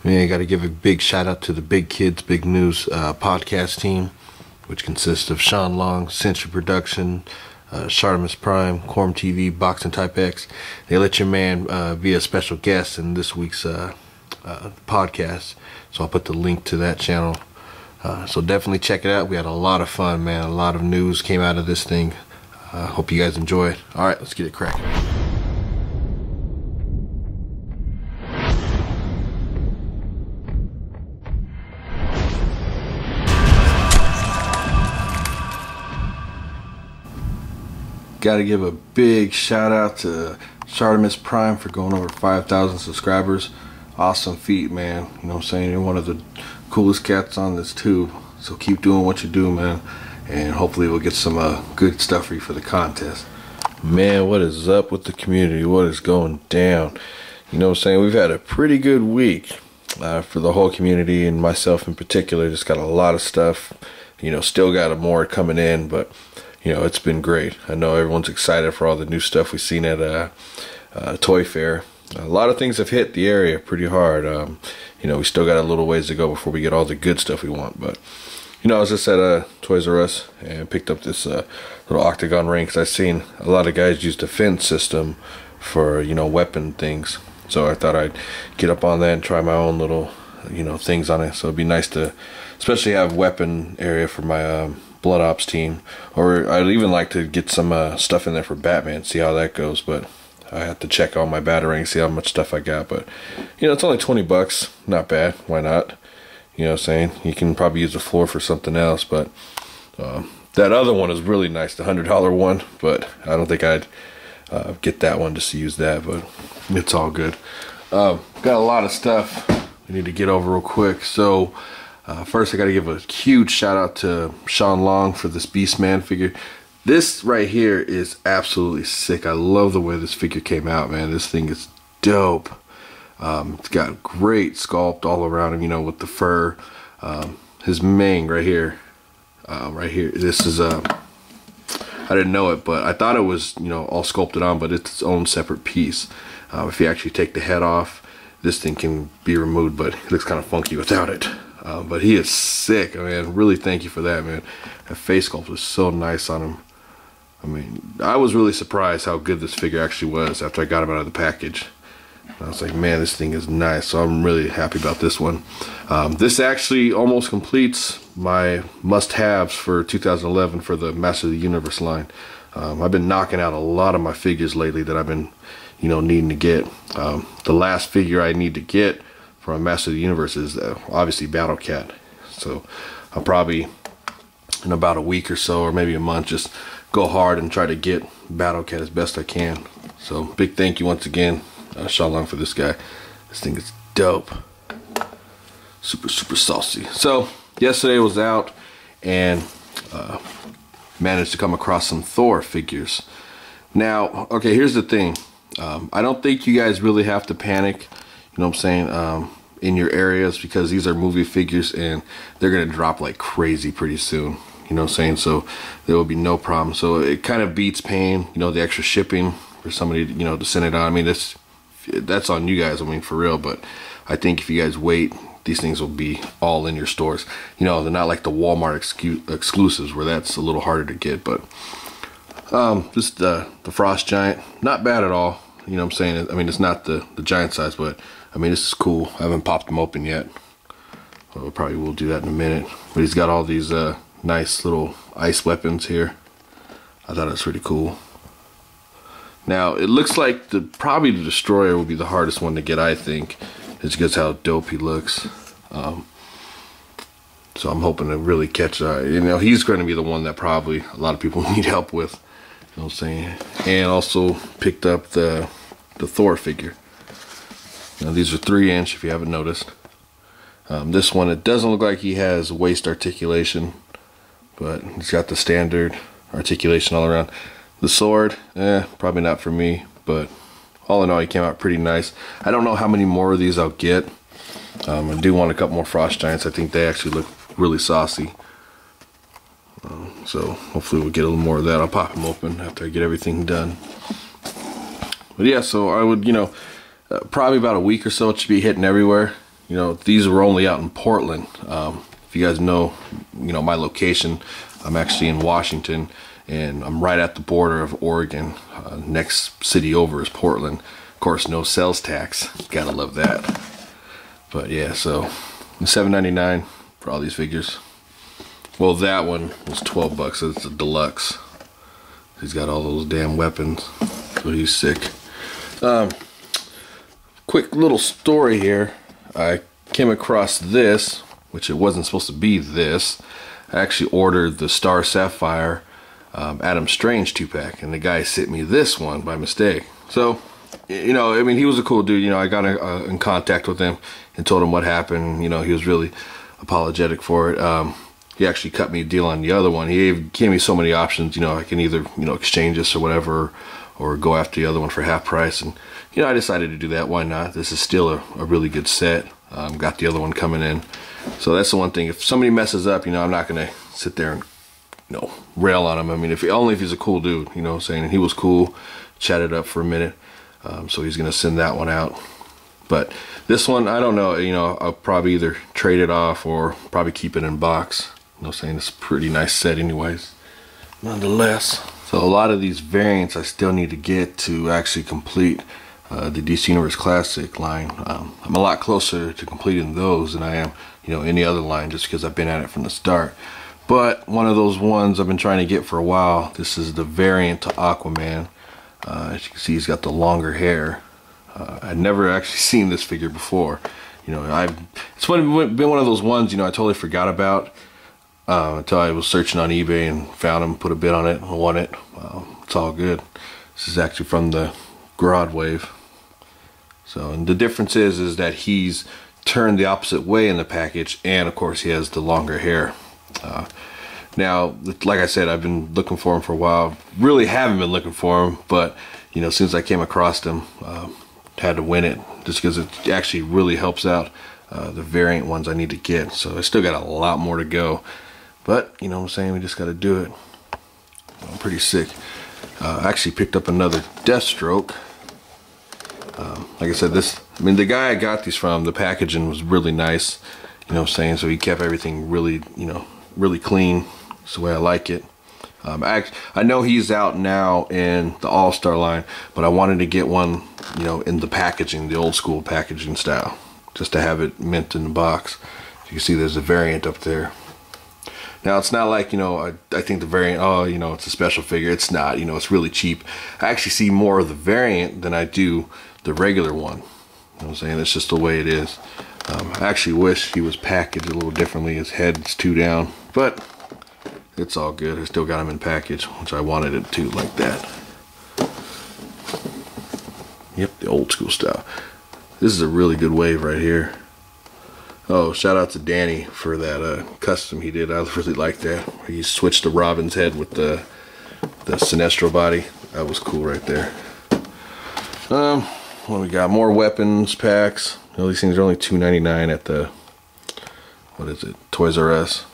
Man, I got to give a big shout out to the Big Kids Big News podcast team, which consists of Sean Long, Century Production, Shartimus Prime, Quorum TV, Boxing Type X. They let your man be a special guest in this week's podcast, so I'll put the link to that channel. So definitely check it out. We had a lot of fun, man. A lot of news came out of this thing. Hope you guys enjoy it. All right, let's get it cracking. Got to give a big shout out to Shartimus Prime for going over 5,000 subscribers. Awesome feat, man. You know what I'm saying? You're one of the coolest cats on this tube. So keep doing what you do, man. And hopefully we'll get some good stuff for you for the contest. Man, what is up with the community? What is going down? You know what I'm saying? We've had a pretty good week for the whole community, and myself in particular. Just got a lot of stuff. You know, still got more coming in, but you know, it's been great. I know everyone's excited for all the new stuff we've seen at Toy Fair. A lot of things have hit the area pretty hard. You know, we still got a little ways to go before we get all the good stuff we want. But, you know, I was just at Toys R Us and picked up this little octagon ring because I've seen a lot of guys use the fence system for, you know, weapon things. So I thought I'd get up on that and try my own little, you know, things on it. So it'd be nice to especially have weapon area for my Blood Ops team, or I'd even like to get some stuff in there for Batman, see how that goes. But I have to check all my batarang, see how much stuff I got. But you know, it's only 20 bucks, not bad. Why not? You know what I'm saying? You can probably use the floor for something else. But that other one is really nice, the $100 one. But I don't think I'd get that one just to use that. But it's all good. Got a lot of stuff we need to get over real quick. So. First, I got to give a huge shout out to Sean Long for this Beastman figure. This right here is absolutely sick. I love the way this figure came out, man. This thing is dope. It's got great sculpt all around him, you know, with the fur. His mane right here. This is I didn't know it, but I thought it was, you know, all sculpted on, but it's its own separate piece. If you actually take the head off, this thing can be removed, but it looks kind of funky without it. But he is sick. I mean, really thank you for that, man. That face sculpt was so nice on him. I mean, I was really surprised how good this figure actually was after I got him out of the package. I was like, man, this thing is nice. So I'm really happy about this one. This actually almost completes my must-haves for 2011 for the Master of the Universe line. I've been knocking out a lot of my figures lately that I've been, you know, needing to get. The last figure I need to get from Master of the Universe is obviously Battle Cat. So I'll probably in about a week or so, or maybe a month, just go hard and try to get Battle Cat as best I can. So big thank you once again, Sean Long, for this guy. This thing is dope. Super saucy. So yesterday I was out and managed to come across some Thor figures. Now, okay, here's the thing. I don't think you guys really have to panic, you know what I'm saying, in your areas, because these are movie figures and they're gonna drop like crazy pretty soon, you know what I'm saying. So there will be no problem. So it kind of beats paying, you know, the extra shipping for somebody, you know, to send it on. I mean, that's on you guys, I mean, for real. But I think if you guys wait, these things will be all in your stores. You know, they're not like the Walmart exclusives where that's a little harder to get. But just the Frost Giant, not bad at all. You know what I'm saying? I mean, it's not the giant size, but I mean, this is cool. I haven't popped them open yet. Well, probably will do that in a minute. But he's got all these nice little ice weapons here. I thought it was pretty cool. Now, it looks like probably the Destroyer will be the hardest one to get, I think. It's just how dope he looks. So I'm hoping to really catch you know, he's going to be the one that probably a lot of people need help with. You know what I'm saying? And also picked up the Thor figure. Now these are 3-inch if you haven't noticed. This one, it doesn't look like he has waist articulation, but he's got the standard articulation all around. The sword, probably not for me, but all in all, he came out pretty nice. I don't know how many more of these I'll get. I do want a couple more Frost Giants. I think they actually look really saucy. So hopefully we'll get a little more of that. I'll pop them open after I get everything done. But yeah, so I would, you know, probably about a week or so it should be hitting everywhere. You know, these were only out in Portland. If you guys know, you know, my location, I'm actually in Washington, and I'm right at the border of Oregon. Next city over is Portland. Of course, no sales tax. Gotta love that. But yeah, so $7.99 for all these figures. Well, that one was 12 bucks. It's a deluxe. He's got all those damn weapons, so he's sick. Quick little story here. I came across this, which it wasn't supposed to be this. I actually ordered the Star Sapphire Adam Strange 2-pack, and the guy sent me this one by mistake. So, you know, I mean, he was a cool dude. You know, I got in contact with him and told him what happened. You know, he was really apologetic for it. He actually cut me a deal on the other one. He gave me so many options. You know, I can either, you know, exchange this or whatever, or go after the other one for half price. And, you know, I decided to do that. Why not? This is still a really good set. Got the other one coming in. So that's the one thing. If somebody messes up, you know, I'm not going to sit there and, you know, rail on him. I mean, only if he's a cool dude, you know what I'm saying? And he was cool, chatted up for a minute. So he's going to send that one out. But this one, I don't know, you know, I'll probably either trade it off or probably keep it in box. You know what I'm saying? It's a pretty nice set anyways. Nonetheless. So a lot of these variants I still need to get to actually complete the DC Universe Classic line. I'm a lot closer to completing those than I am, you know, any other line, just because I've been at it from the start. But one of those ones I've been trying to get for a while. This is the variant to Aquaman. As you can see, he's got the longer hair. I'd never actually seen this figure before. You know, it's been one of those ones, you know, I totally forgot about until I was searching on eBay and found him, put a bid on it, and won it. It's all good. This is actually from the Grodd Wave. So, and the difference is that he's turned the opposite way in the package, and of course he has the longer hair. Now, like I said, I've been looking for him for a while. Really haven't been looking for him, but you know, since I came across him, had to win it just because it actually really helps out the variant ones I need to get. So I still got a lot more to go, but you know what I'm saying, we just got to do it. I'm pretty sick. I actually picked up another Deathstroke. Like I said, the guy I got these from, the packaging was really nice, you know what I'm saying, so he kept everything really, you know, really clean. It's the way I like it. I know he's out now in the All-Star line, but I wanted to get one, you know, in the packaging, the old school packaging style, just to have it mint in the box. You can see there's a variant up there. Now, it's not like, you know, I think the variant, oh, you know, it's a special figure. It's not, you know, it's really cheap. I actually see more of the variant than I do the regular one. You know what I'm saying? It's just the way it is. I actually wish he was packaged a little differently. His head's too down, but it's all good. I still got him in package, which I wanted it to, like that. Yep, the old school style. This is a really good wave right here. Oh, shout out to Danny for that custom he did. I really like that. He switched to Robin's head with the Sinestro body. That was cool right there. Well, we got more weapons packs. You know, these things are only $2.99 at the, what is it, Toys R Us.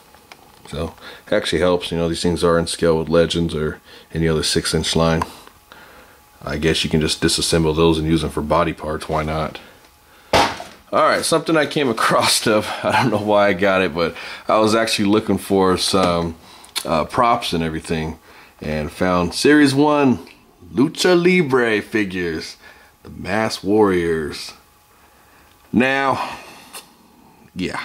So it actually helps. You know, these things are in scale with Legends or any other 6-inch line. I guess you can just disassemble those and use them for body parts. Why not? Alright, something I came across of, I don't know why I got it, but I was actually looking for some props and everything, and found Series 1 Lucha Libre figures, the Masked Warriors. Now, yeah,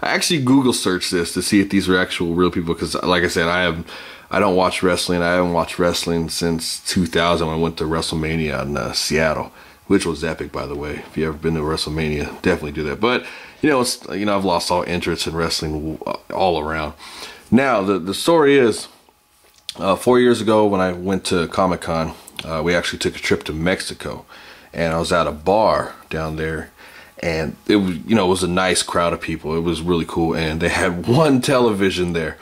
I actually Google searched this to see if these were actual real people, because like I said, I don't watch wrestling. I haven't watched wrestling since 2000 when I went to WrestleMania in Seattle, which was epic, by the way. If you ever been to WrestleMania, definitely do that. But you know, I've lost all interest in wrestling all around. Now, the story is, 4 years ago when I went to Comic-Con, we actually took a trip to Mexico, and I was at a bar down there, and it was, you know, it was a nice crowd of people. It was really cool, and they had one television there,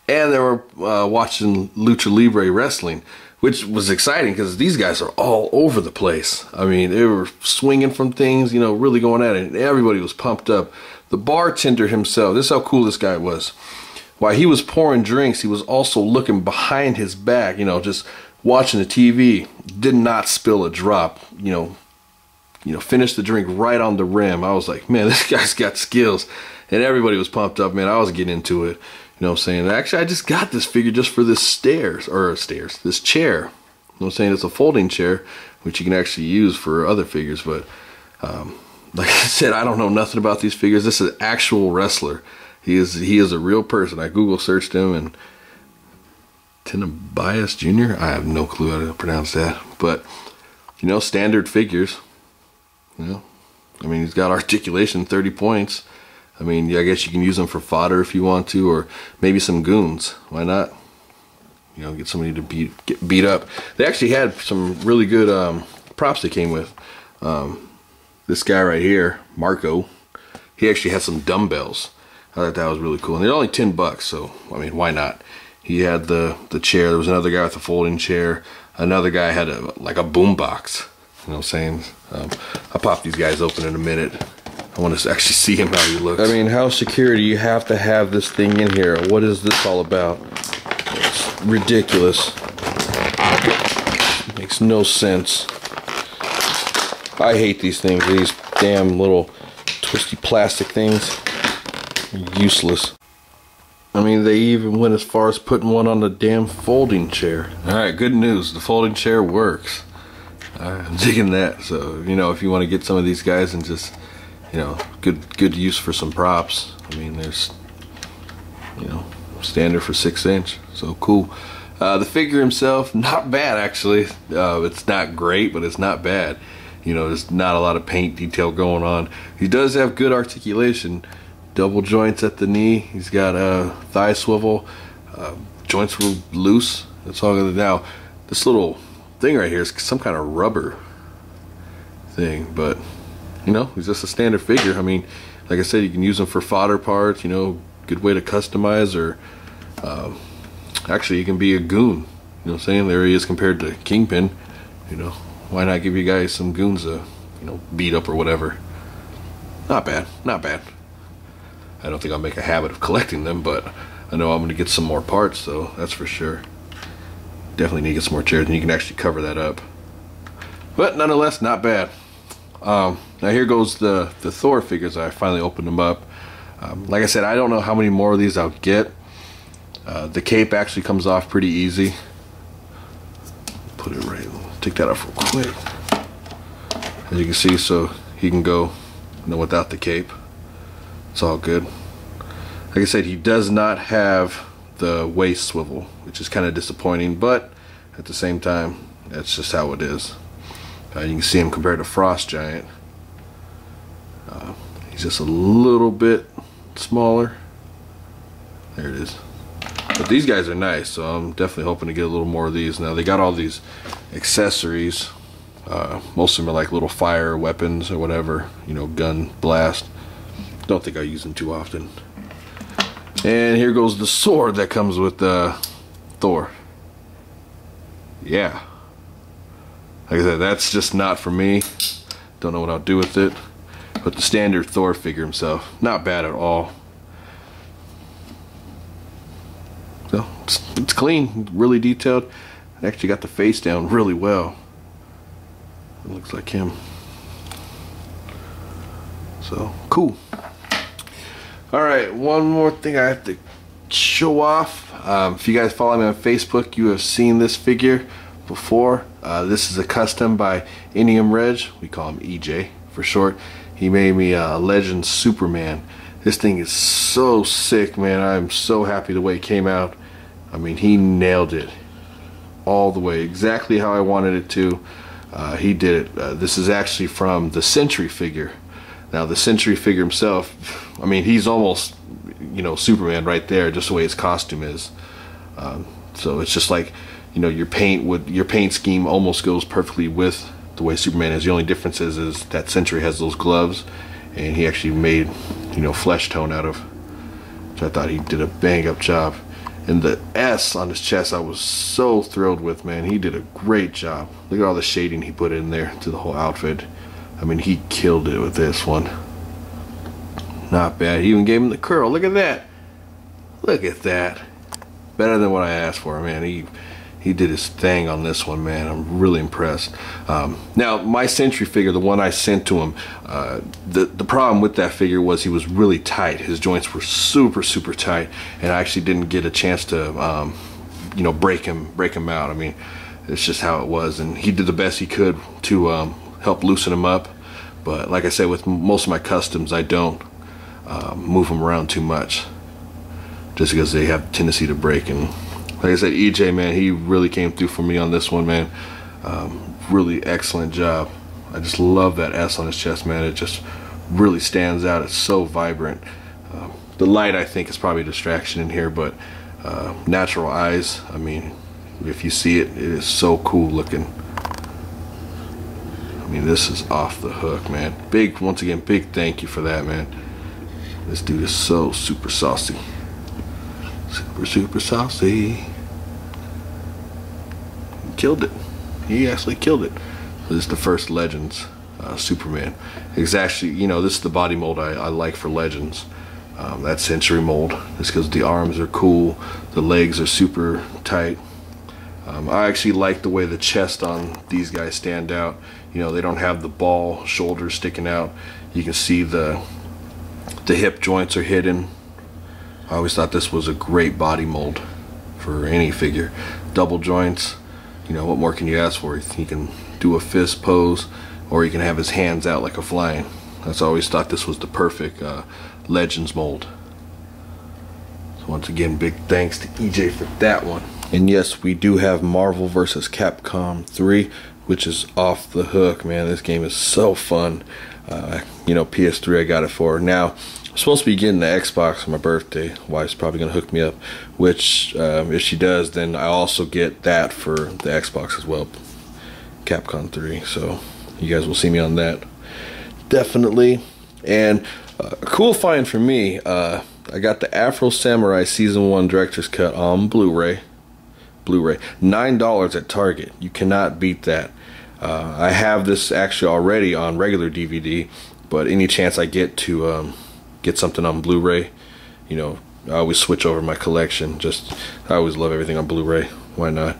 and they were watching Lucha Libre wrestling, which was exciting because these guys are all over the place. I mean, they were swinging from things, you know, really going at it, and everybody was pumped up. The bartender himself, this is how cool this guy was. While he was pouring drinks, he was also looking behind his back, you know, just watching the TV. Did not spill a drop, you know, finished the drink right on the rim. I was like, man, this guy's got skills. And everybody was pumped up, man. I was getting into it. You know what I'm saying? Actually, I just got this figure just for this this chair. You know what I'm saying? It's a folding chair, which you can actually use for other figures. But like I said, I don't know nothing about these figures. This is an actual wrestler. He is a real person. I Google searched him, and Tinabias Jr. I have no clue how to pronounce that. But, standard figures. I mean, he's got articulation, 30 points. I mean, I guess you can use them for fodder if you want to, or maybe some goons. Why not? Get somebody to get beat up. They actually had some really good props they came with. This guy right here, Marco, he actually had some dumbbells. I thought that was really cool. And they're only $10, so, I mean, why not? He had the chair. There was another guy with a folding chair. Another guy had like a boom box. You know what I'm saying? I'll pop these guys open in a minute. I want to actually see him, how he looks. I mean, how secure do you have to have this thing in here? What is this all about? It's ridiculous. Makes no sense. I hate these things. These damn little twisty plastic things. Useless. I mean, they even went as far as putting one on the damn folding chair. Alright, good news. The folding chair works. I'm digging that. So, if you want to get some of these guys and just, good use for some props. I mean, there's, standard for 6-inch. So, cool. The figure himself, not bad, actually. It's not great, but it's not bad. There's not a lot of paint detail going on. He does have good articulation. Double joints at the knee. He's got a thigh swivel. Joints were loose. That's all good. Now, this little thing right here is some kind of rubber thing, but he's just a standard figure. I mean, like I said, you can use them for fodder parts. Good way to customize, or actually, he can be a goon. You know what I'm saying? There he is compared to Kingpin. Why not give you guys some goons to, beat up or whatever? Not bad. Not bad. I don't think I'll make a habit of collecting them, but I know I'm going to get some more parts, though. That's for sure. Definitely need to get some more chairs, and you can actually cover that up. But nonetheless, not bad. Now here goes the Thor figures. I finally opened them up. Like I said, I don't know how many more of these I'll get. The cape actually comes off pretty easy. Put it right. Take that off real quick. As you can see, so he can go without the cape. It's all good. Like I said, he does not have the waist swivel, which is kind of disappointing, but at the same time, that's just how it is. You can see him compared to Frost Giant. He's just a little bit smaller. There it is. But these guys are nice, so I'm definitely hoping to get a little more of these. Now, they got all these accessories. Most of them are like little fire weapons or whatever, gun, blast. Don't think I use them too often. And here goes the sword that comes with Thor. Yeah. Like I said, that's just not for me. Don't know what I'll do with it. But the standard Thor figure himself, not bad at all. So, it's clean, really detailed. Actually got the face down really well. It looks like him. So, cool. Alright, one more thing I have to show off. If you guys follow me on Facebook, you have seen this figure before. This is a custom by Inium Reg. We call him EJ for short. He made me a Legends Superman. This thing is so sick, man. I'm so happy the way it came out. I mean, he nailed it all the way, exactly how I wanted it to. He did it. This is actually from the Sentry figure. Now, the Sentry figure himself, I mean, he's almost, Superman right there, just the way his costume is. So it's just like, your paint scheme almost goes perfectly with the way Superman is. The only difference is that Sentry has those gloves, and he actually made, flesh tone out of, which I thought he did a bang up job. And the S on his chest, I was so thrilled with, man. He did a great job. Look at all the shading he put in there to the whole outfit. I mean, he killed it with this one. Not bad. He even gave him the curl. Look at that. Look at that. Better than what I asked for, man. He he did his thing on this one, man. I'm really impressed. Now, my Sentry figure, the one I sent to him, the problem with that figure was he was really tight. His joints were super, super tight, and I actually didn't get a chance to, you know, break him out. I mean, it's just how it was, and he did the best he could to help loosen him up. But like I said, with most of my customs, I don't move them around too much, just because they have a tendency to break. And like I said, EJ, man, he really came through for me on this one, man. Really excellent job. I just love that S on his chest, man. It just really stands out. It's so vibrant. The light, I think, is probably a distraction in here, but natural eyes, I mean, if you see it, it is so cool looking. I mean, this is off the hook, man. Once again, big thank you for that, man. This dude is so super saucy. Super, super saucy. Killed it. He actually killed it. This is the first Legends Superman. It's actually, you know, this is the body mold I like for Legends. That Century mold. Just because the arms are cool, the legs are super tight. I actually like the way the chest on these guys stand out. You know, they don't have the ball shoulders sticking out. You can see the hip joints are hidden. I always thought this was a great body mold for any figure. Double joints, you know, what more can you ask for? He can do a fist pose, or he can have his hands out like a flying. That's I always thought this was the perfect Legends mold. So once again, big thanks to EJ for that one. And yes, we do have Marvel vs. Capcom 3, which is off the hook, man. This game is so fun. You know, PS3 I got it for. Now, I'm supposed to be getting the Xbox for my birthday. Wife's probably going to hook me up, which if she does, then I also get that for the Xbox as well. Capcom 3. So you guys will see me on that. Definitely. And a cool find for me, I got the Afro Samurai Season 1 Director's Cut on Blu-ray. $9 at Target. You cannot beat that. I have this actually already on regular DVD, but any chance I get to get something on Blu-ray, you know, I always switch over my collection. I always love everything on Blu-ray. Why not?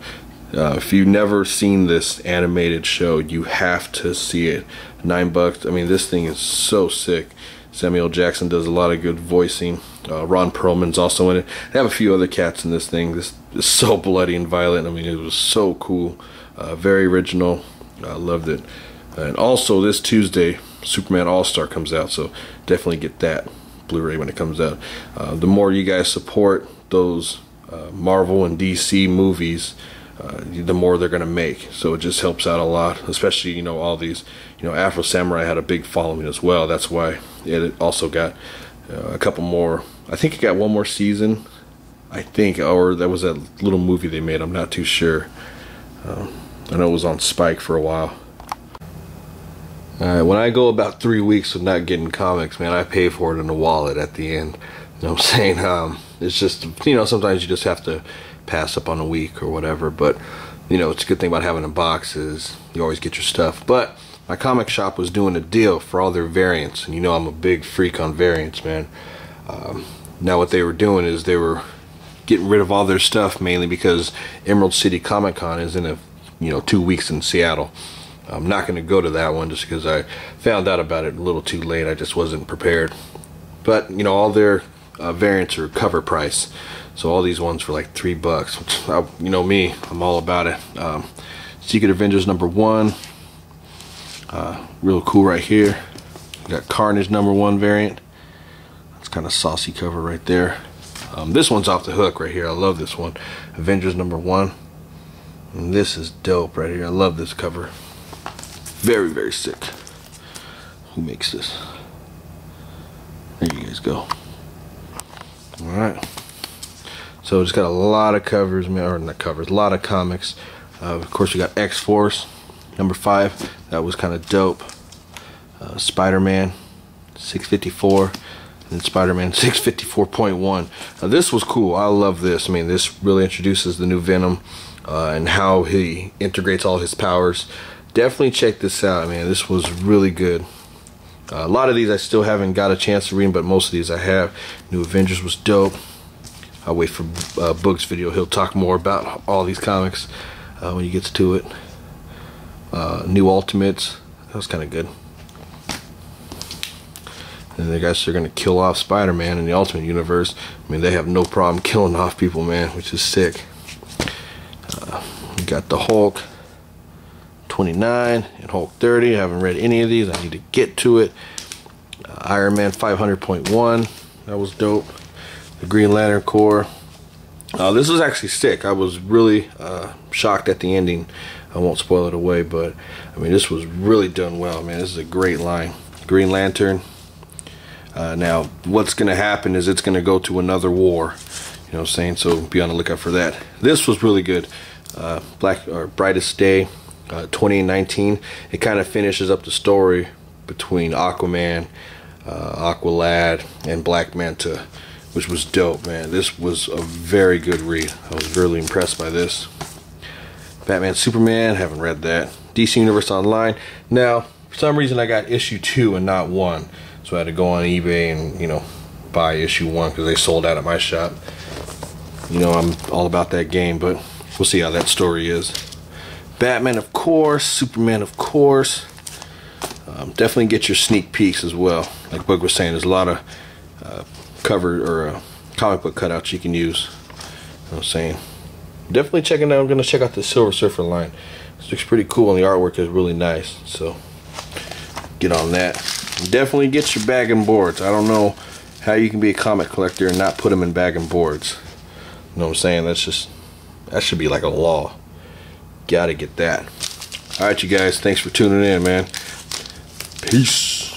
If you've never seen this animated show, you have to see it. $9. I mean, this thing is so sick. Samuel Jackson does a lot of good voicing. Ron Perlman's also in it. They have a few other cats in this thing. This is so bloody and violent. I mean, it was so cool. Very original. I loved it. And also this Tuesday, Superman All-Star comes out, so definitely get that Blu-ray when it comes out. The more you guys support those Marvel and DC movies, the more they're gonna make. So it just helps out a lot, especially, you know, all these, you know, Afro Samurai had a big following as well. That's why it also got a couple more. I think it got one more season, I think, or that was that little movie they made. I'm not too sure. I know it was on Spike for a while. When I go about 3 weeks of not getting comics, man, I pay for it in the wallet at the end. You know what I'm saying? It's just, you know, sometimes you just have to pass up on a week or whatever. But, you know, it's a good thing about having a box is you always get your stuff. But my comic shop was doing a deal for all their variants, and you know I'm a big freak on variants, man. Now what they were doing is they were getting rid of all their stuff, mainly because Emerald City Comic Con is in 2 weeks in Seattle. I'm not going to go to that one just because I found out about it a little too late. I just wasn't prepared. But, you know, all their variants are cover price. So all these ones for like $3, which, you know me, I'm all about it. Secret Avengers #1. Real cool right here. We got Carnage #1 variant. It's kind of saucy cover right there. This one's off the hook right here. I love this one. Avengers #1. And this is dope right here. I love this cover. Very, very sick. Who makes this? There you guys go. Alright. So it's got a lot of covers, or not covers, a lot of comics. Of course, you got X-Force #5. That was kind of dope. Spider-Man 654. And Spider-Man 654.1. Now this was cool. I love this. I mean, this really introduces the new Venom and how he integrates all his powers. Definitely check this out, man. This was really good. A lot of these I still haven't got a chance to read, but most of these I have. New Avengers was dope. I'll wait for Boog's video. He'll talk more about all these comics when he gets to it. New Ultimates, that was kind of good. And the guys are going to kill off Spider-Man in the Ultimate Universe. I mean, they have no problem killing off people, man, which is sick. We got the Hulk 29 and Hulk 30. I haven't read any of these. I need to get to it. Iron Man 500.1. That was dope. The Green Lantern Corps. This was actually sick. I was really shocked at the ending. I won't spoil it away, but I mean, this was really done well, man. This is a great line. Green Lantern. Now, what's going to happen is it's going to go to another war. You know what I'm saying? So be on the lookout for that. This was really good. Brightest Day 2019. It kind of finishes up the story between Aquaman, Aqualad, and Black Manta, which was dope, man. This was a very good read. I was really impressed by this. Batman Superman, haven't read that. DC Universe Online. Now, for some reason I got issue 2 and not 1. So I had to go on eBay and, you know, buy issue 1 because they sold out at my shop. You know, I'm all about that game, but we'll see how that story is. Batman, of course. Superman, of course. Definitely get your sneak peeks as well. Like Boog was saying, there's a lot of cover or comic book cutouts you can use. You know what I'm saying? Definitely checking out. I'm going to check out the Silver Surfer line. This looks pretty cool and the artwork is really nice. So get on that. Definitely get your bag and boards. I don't know how you can be a comic collector and not put them in bag and boards. You know what I'm saying? That should be like a law. Gotta get that. Alright, you guys. Thanks for tuning in, man. Peace.